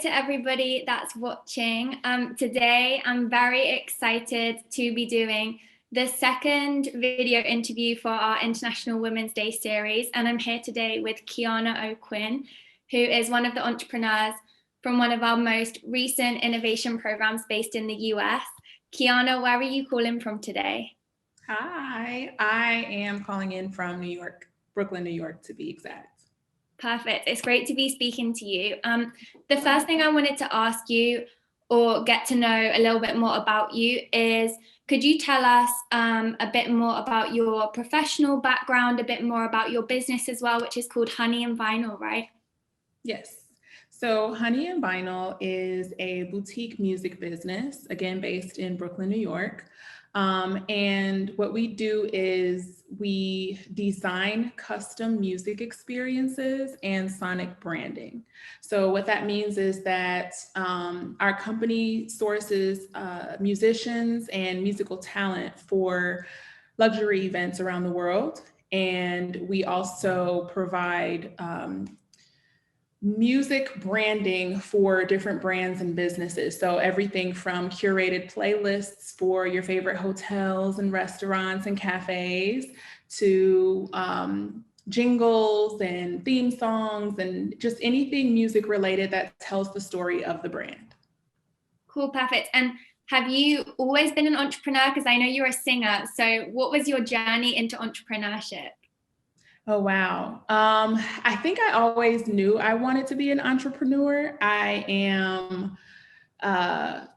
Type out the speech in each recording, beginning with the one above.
to everybody that's watching. Today, I'm very excited to be doing the second video interview for our International Women's Day series. And I'm here today with Keanna O'Quinn, who is one of the entrepreneurs from one of our most recent innovation programs based in the US. Keanna, where are you calling from today? Hi, I am calling in from New York, Brooklyn, New York, to be exact. Perfect. It's great to be speaking to you. The first thing I wanted to ask you or get to know a little bit more about you is, could you tell us a bit more about your professional background, a bit more about your business as well, which is called Honey+Vinyl, right? Yes. So Honey+Vinyl is a boutique music business, again, based in Brooklyn, New York. And what we do is we design custom music experiences and sonic branding. So what that means is that our company sources musicians and musical talent for luxury events around the world. And we also provide music branding for different brands and businesses. So everything from curated playlists for your favorite hotels and restaurants and cafes to jingles and theme songs and just anything music related that tells the story of the brand. Cool, perfect. And have you always been an entrepreneur? Because I know you're a singer. So what was your journey into entrepreneurship? Oh, wow. I think I always knew I wanted to be an entrepreneur. I am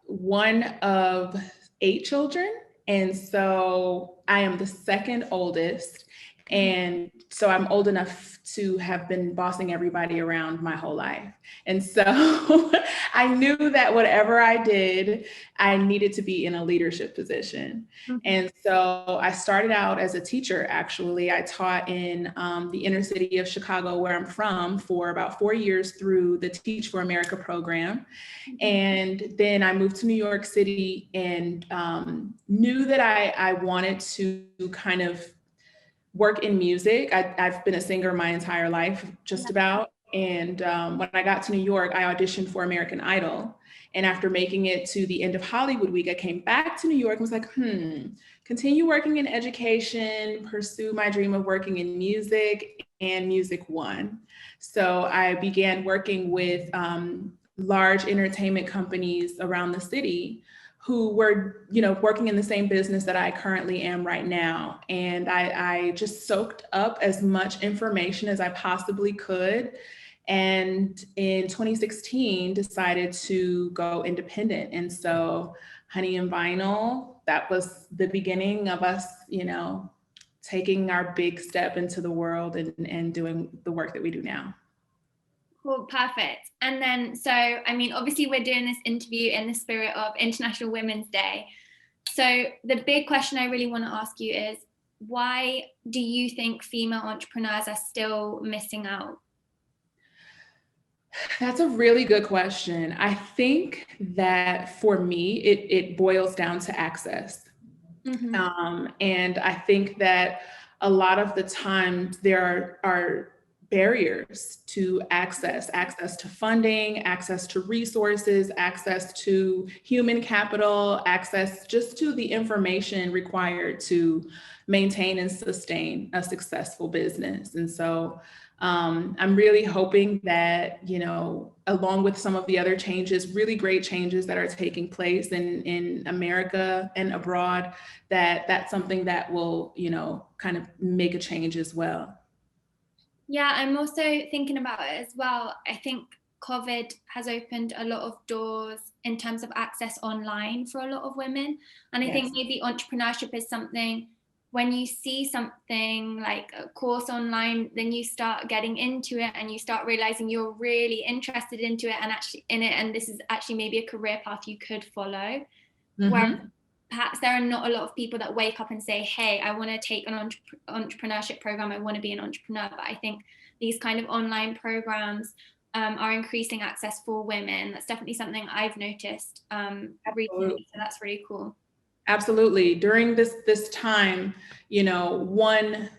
one of 8 children. And so I am the second oldest. And so I'm old enough to have been bossing everybody around my whole life. And so I knew that whatever I did, I needed to be in a leadership position. Mm-hmm. And so I started out as a teacher, actually. I taught in the inner city of Chicago, where I'm from, for about 4 years through the Teach for America program. Mm-hmm. And then I moved to New York City and knew that I wanted to kind of work in music. I've been a singer my entire life, just about. And when I got to New York, I auditioned for American Idol. And after making it to the end of Hollywood Week, I came back to New York and was like, continue working in education, pursue my dream of working in music, and music won. So I began working with large entertainment companies around the city who were, working in the same business that I currently am right now. And I just soaked up as much information as I possibly could. And in 2016, decided to go independent. And so Honey+Vinyl, that was the beginning of us, taking our big step into the world and doing the work that we do now. Cool, perfect. And then, so, obviously we're doing this interview in the spirit of International Women's Day. So the big question I really want to ask you is, why do you think female entrepreneurs are still missing out? That's a really good question. I think that for me, it boils down to access. Mm-hmm. And I think that a lot of the times there are barriers to access to funding, access to resources, access to human capital, access just to the information required to maintain and sustain a successful business. And so I'm really hoping that, along with some of the other changes, really great changes that are taking place in America and abroad, that's something that will, kind of make a change as well. Yeah, I'm also thinking about it as well. I think COVID has opened a lot of doors in terms of access online for a lot of women. And I think maybe entrepreneurship is something, when you see something like a course online, then you start getting into it and you start realizing you're really interested into it and this is actually maybe a career path you could follow. Mm-hmm. Where perhaps there are not a lot of people that wake up and say, hey, I want to take an entrepreneurship program. I want to be an entrepreneur. But I think these kind of online programs are increasing access for women. That's definitely something I've noticed recently. So that's really cool. Absolutely. During this time, one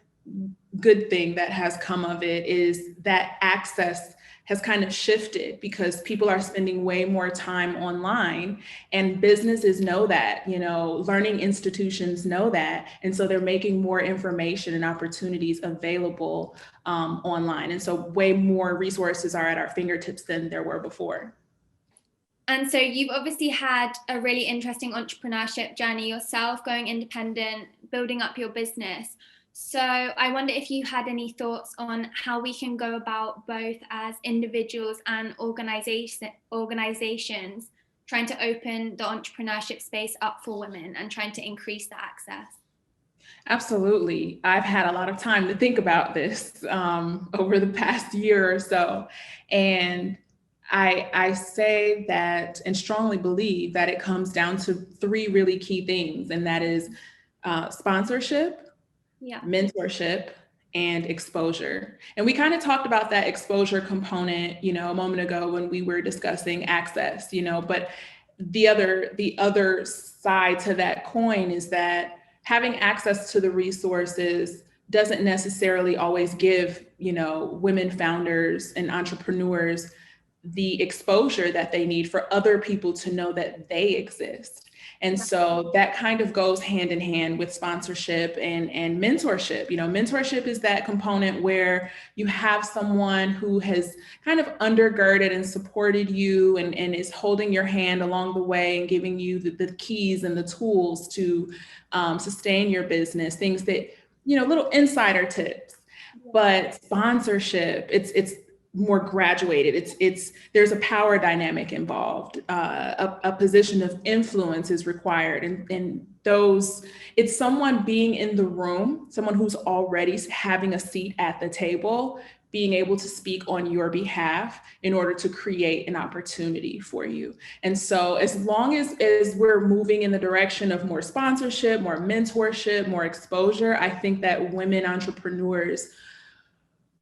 good thing that has come of it is that access has kind of shifted because people are spending way more time online, and businesses know that, learning institutions know that. And so they're making more information and opportunities available online. And so way more resources are at our fingertips than there were before. And so you've obviously had a really interesting entrepreneurship journey yourself, going independent, building up your business. So I wonder if you had any thoughts on how we can go about, both as individuals and organizations, trying to open the entrepreneurship space up for women and trying to increase the access. Absolutely. I've had a lot of time to think about this over the past year or so. And I say that and strongly believe that it comes down to three really key things, and that is sponsorship, mentorship, and exposure. And we kind of talked about that exposure component, a moment ago when we were discussing access, but the other side to that coin is that having access to the resources doesn't necessarily always give, women founders and entrepreneurs the exposure that they need for other people to know that they exist. And so that kind of goes hand in hand with sponsorship and mentorship. Mentorship is that component where you have someone who has kind of undergirded and supported you and is holding your hand along the way and giving you the keys and the tools to sustain your business, things that, little insider tips. But sponsorship, it's more graduated. There's a power dynamic involved. A position of influence is required, and it's someone being in the room, someone who's already having a seat at the table, being able to speak on your behalf in order to create an opportunity for you. And so as long as we're moving in the direction of more sponsorship, more mentorship, more exposure, I think that women entrepreneurs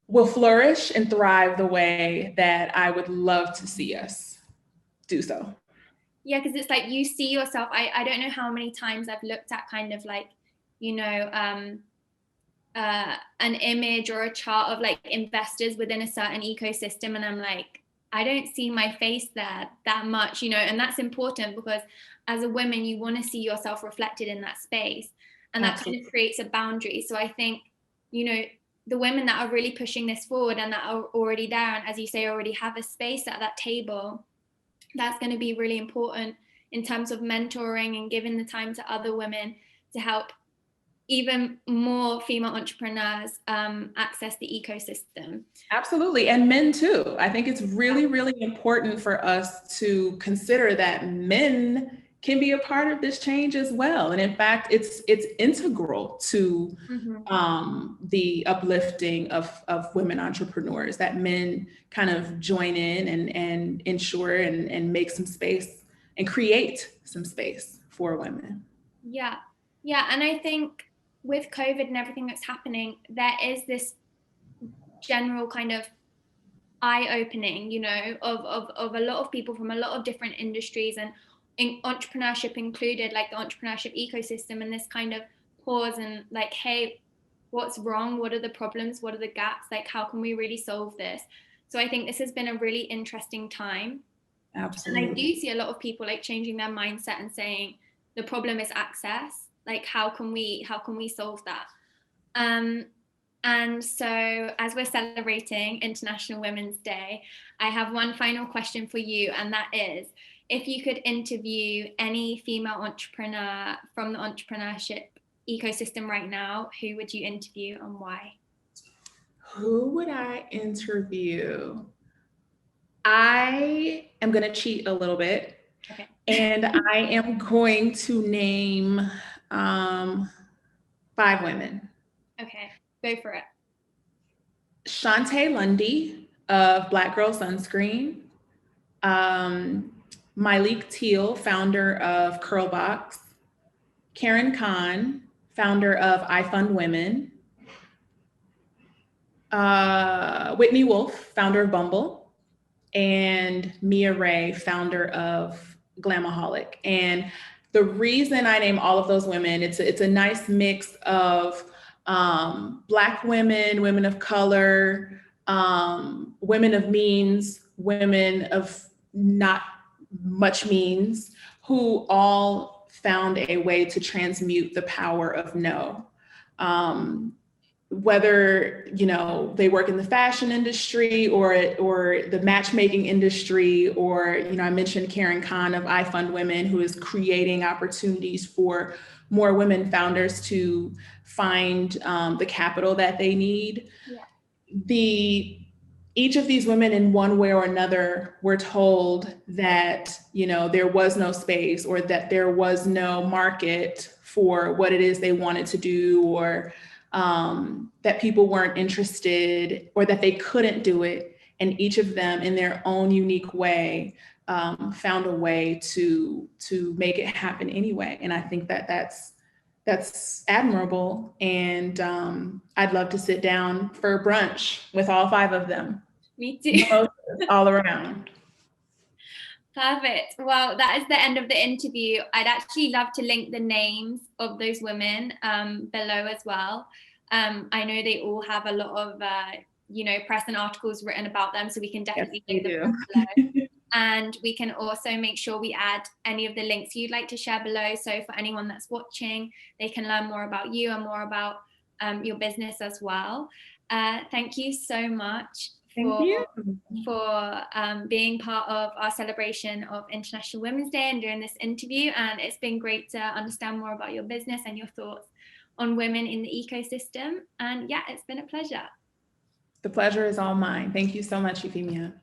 will flourish and thrive the way that I would love to see us do so. Yeah, because it's like you see yourself. I don't know how many times I've looked at kind of like, an image or a chart of like investors within a certain ecosystem, and I'm like, I don't see my face there that much, and that's important because as a woman, you want to see yourself reflected in that space, and that kind of creates a boundary. So I think, the women that are really pushing this forward and that are already there, and as you say, already have a space at that table, that's going to be really important in terms of mentoring and giving the time to other women to help even more female entrepreneurs access the ecosystem. Absolutely. And men too. I think it's really, really important for us to consider that men can be a part of this change as well. And in fact, it's integral to the uplifting of women entrepreneurs, that men kind of join in and ensure and make some space and create some space for women. Yeah. And I think with COVID and everything that's happening, there is this general kind of eye-opening, of a lot of people from a lot of different industries, and in entrepreneurship included, like the entrepreneurship ecosystem, and this kind of pause and like, hey, what's wrong? What are the problems? What are the gaps? Like, how can we really solve this? So I think this has been a really interesting time. Absolutely. And I do see a lot of people like changing their mindset and saying the problem is access. Like, how can we solve that? And so as we're celebrating International Women's Day, I have one final question for you, and that is, if you could interview any female entrepreneur from the entrepreneurship ecosystem right now, who would you interview and why? Who would I interview? I am going to cheat a little bit. Okay. And I am going to name 5 women. Okay, go for it. Shantae Lundy of Black Girl Sunscreen. Myleik Teal, founder of Curlbox. Karen Khan, founder of I Fund Women. Whitney Wolf, founder of Bumble. And Mia Ray, founder of Glamaholic. And the reason I name all of those women, it's a nice mix of Black women, women of color, women of means, women of not much means, who all found a way to transmute the power of no. Whether, you know, they work in the fashion industry or the matchmaking industry, or, you know, I mentioned Karen Khan of I Fund Women, who is creating opportunities for more women founders to find the capital that they need. Yeah. Each of these women in one way or another were told that, you know, there was no space, or that there was no market for what it is they wanted to do, or that people weren't interested, or that they couldn't do it. And each of them in their own unique way found a way to make it happen anyway. And I think that that's admirable. And I'd love to sit down for brunch with all 5 of them. Me too. All around. Perfect. Well, that is the end of the interview. I'd actually love to link the names of those women below as well. I know they all have a lot of, you know, press and articles written about them, so we can definitely link them below. And we can also make sure we add any of the links you'd like to share below. So for anyone that's watching, they can learn more about you and more about your business as well. Thank you so much for being part of our celebration of International Women's Day and doing this interview. And it's been great to understand more about your business and your thoughts on women in the ecosystem. And yeah, it's been a pleasure. The pleasure is all mine. Thank you so much, Euphemia.